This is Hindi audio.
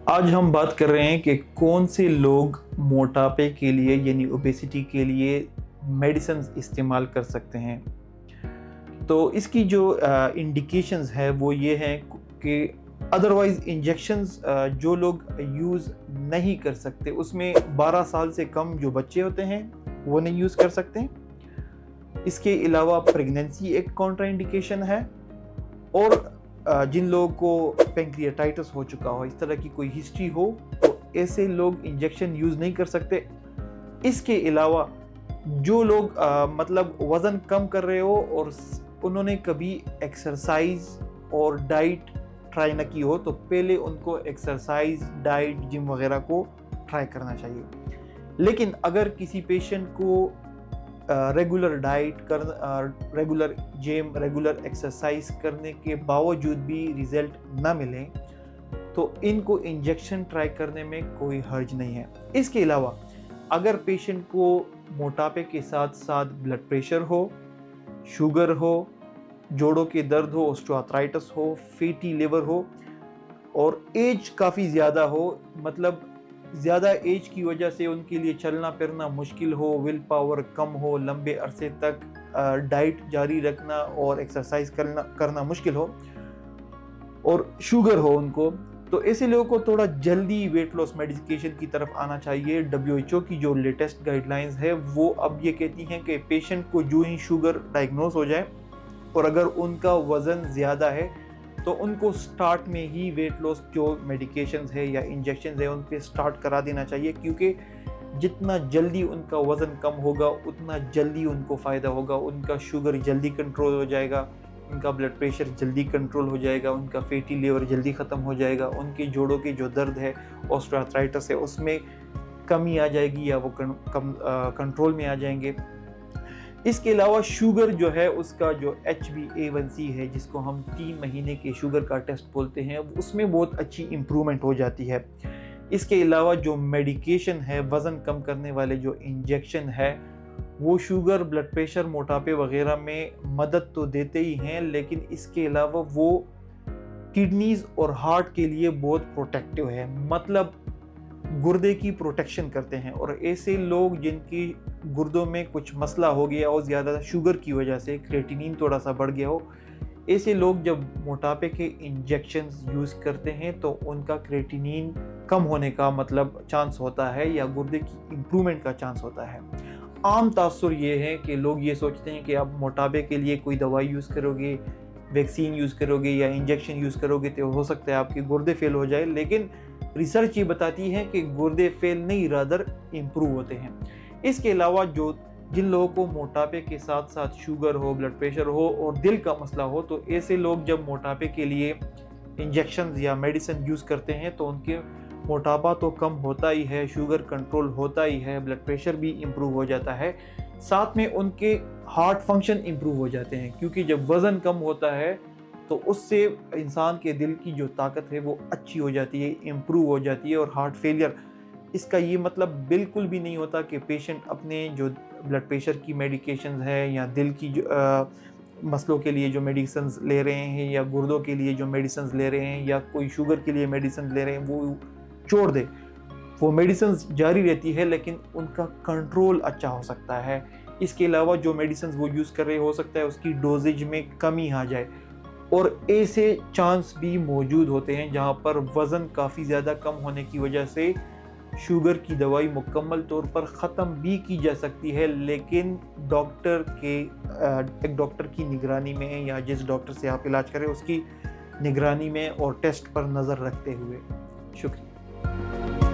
आज हम बात कर रहे हैं कि कौन से लोग मोटापे के लिए यानी ओबेसिटी के लिए मेडिसिन इस्तेमाल कर सकते हैं। तो इसकी जो इंडिकेशंस है वो ये हैं कि अदरवाइज़ इंजेक्शंस जो लोग यूज़ नहीं कर सकते, उसमें 12 साल से कम जो बच्चे होते हैं वो नहीं यूज़ कर सकते। इसके अलावा प्रेगनेंसी एक कॉन्ट्राइंडिकेशन है, और जिन लोगों को पेंक्रियाटाइटिस हो चुका हो, इस तरह की कोई हिस्ट्री हो, तो ऐसे लोग इंजेक्शन यूज़ नहीं कर सकते। इसके अलावा जो लोग मतलब वज़न कम कर रहे हो और उन्होंने कभी एक्सरसाइज और डाइट ट्राई ना की हो, तो पहले उनको एक्सरसाइज, डाइट, जिम वगैरह को ट्राई करना चाहिए। लेकिन अगर किसी पेशेंट को रेगुलर डाइट कर, रेगुलर जिम, रेगुलर एक्सरसाइज करने के बावजूद भी रिजल्ट ना मिले, तो इनको इंजेक्शन ट्राई करने में कोई हर्ज नहीं है। इसके अलावा अगर पेशेंट को मोटापे के साथ साथ ब्लड प्रेशर हो, शुगर हो, जोड़ों के दर्द हो, ऑस्टियोआर्थराइटिस हो, फैटी लिवर हो, और एज काफ़ी ज़्यादा हो, मतलब ज़्यादा एज की वजह से उनके लिए चलना फिरना मुश्किल हो, विल पावर कम हो, लंबे अरसे तक डाइट जारी रखना और एक्सरसाइज करना मुश्किल हो, और शुगर हो उनको, तो ऐसे लोगों को थोड़ा जल्दी वेट लॉस मेडिकेशन की तरफ आना चाहिए। WHO की जो लेटेस्ट गाइडलाइंस है वो अब ये कहती हैं कि पेशेंट को जो ही शुगर डायग्नोस हो जाए और अगर उनका वज़न ज़्यादा है, तो उनको स्टार्ट में ही वेट लॉस जो मेडिकेशंस है या इंजेक्शन है उन पे स्टार्ट करा देना चाहिए, क्योंकि जितना जल्दी उनका वज़न कम होगा उतना जल्दी उनको फ़ायदा होगा। उनका शुगर जल्दी कंट्रोल हो जाएगा, उनका ब्लड प्रेशर जल्दी कंट्रोल हो जाएगा, उनका फैटी लिवर जल्दी ख़त्म हो जाएगा, उनके जोड़ों के जो दर्द है, ऑस्टियोआर्थराइटिस है, उसमें कमी आ जाएगी या वो कंट्रोल में आ जाएंगे। इसके अलावा शुगर जो है, उसका जो HbA1c है, जिसको हम 3 महीने के शुगर का टेस्ट बोलते हैं, उसमें बहुत अच्छी इम्प्रूवमेंट हो जाती है। इसके अलावा जो मेडिकेशन है, वज़न कम करने वाले जो इंजेक्शन है, वो शुगर, ब्लड प्रेशर, मोटापे वगैरह में मदद तो देते ही हैं, लेकिन इसके अलावा वो किडनीज़ और हार्ट के लिए बहुत प्रोटेक्टिव है, मतलब गुर्दे की प्रोटेक्शन करते हैं। और ऐसे लोग जिनकी गुर्दों में कुछ मसला हो गया हो, ज़्यादा शुगर की वजह से क्रिएटिनिन थोड़ा सा बढ़ गया हो, ऐसे लोग जब मोटापे के इंजेक्शंस यूज़ करते हैं तो उनका क्रिएटिनिन कम होने का मतलब चांस होता है, या गुर्दे की इम्प्रूवमेंट का चांस होता है। आम तासुर ये है कि लोग ये सोचते हैं कि आप मोटापे के लिए कोई दवाई यूज़ करोगे, वैक्सीन यूज़ करोगे या इंजेक्शन यूज़ करोगे तो हो सकता है आपके गुर्दे फेल हो जाए, लेकिन रिसर्च ये बताती है कि गुर्दे फेल नहीं, रादर इम्प्रूव होते हैं। इसके अलावा जिन लोगों को मोटापे के साथ साथ शुगर हो, ब्लड प्रेशर हो और दिल का मसला हो, तो ऐसे लोग जब मोटापे के लिए इंजेक्शन या मेडिसिन यूज़ करते हैं तो उनके मोटापा तो कम होता ही है, शुगर कंट्रोल होता ही है, ब्लड प्रेशर भी इम्प्रूव हो जाता है, साथ में उनके हार्ट फंक्शन इम्प्रूव हो जाते हैं, क्योंकि जब वज़न कम होता है तो उससे इंसान के दिल की जो ताकत है वो अच्छी हो जाती है, इम्प्रूव हो जाती है। और हार्ट फेलियर, इसका ये मतलब बिल्कुल भी नहीं होता कि पेशेंट अपने जो ब्लड प्रेशर की मेडिकेशंस है या दिल की जो मसलों के लिए जो मेडिसिन्स ले रहे हैं या गुर्दों के लिए जो मेडिसिन्स ले रहे हैं या कोई शुगर के लिए मेडिसिन ले रहे हैं वो छोड़ दे। वो मेडिसिन्स जारी रहती है, लेकिन उनका कंट्रोल अच्छा हो सकता है। इसके अलावा जो मेडिसिन्स वो यूज़ कर रहे हो सकता है उसकी डोजेज में कमी आ जाए, और ऐसे चांस भी मौजूद होते हैं जहां पर वज़न काफ़ी ज़्यादा कम होने की वजह से शुगर की दवाई मुकम्मल तौर पर ख़त्म भी की जा सकती है, लेकिन एक डॉक्टर की निगरानी में, या जिस डॉक्टर से आप इलाज करें उसकी निगरानी में और टेस्ट पर नज़र रखते हुए। शुक्रिया।